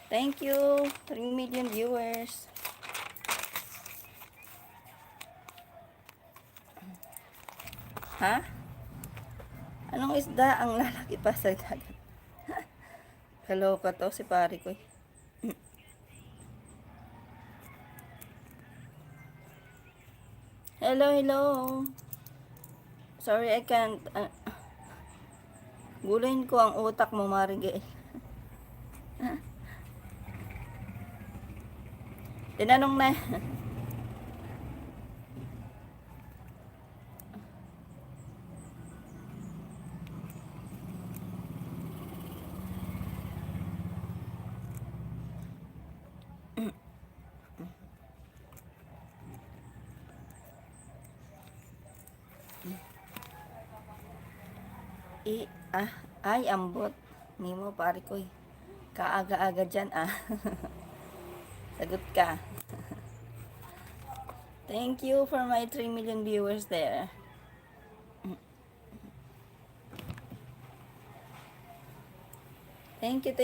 Thank you. 3 million viewers. Ha? Anong isda ang lalaki pa sa dagat? Kaloka to si pare ko. Hello, hello. Sorry, I can't. Gulayin ko ang utak mo, Marigay. Tinanong na. Ay, ambot. Nimo, pare ko. Kaaga-aga dyan, Sagot ka. Thank you for my 3 million viewers there. Thank you,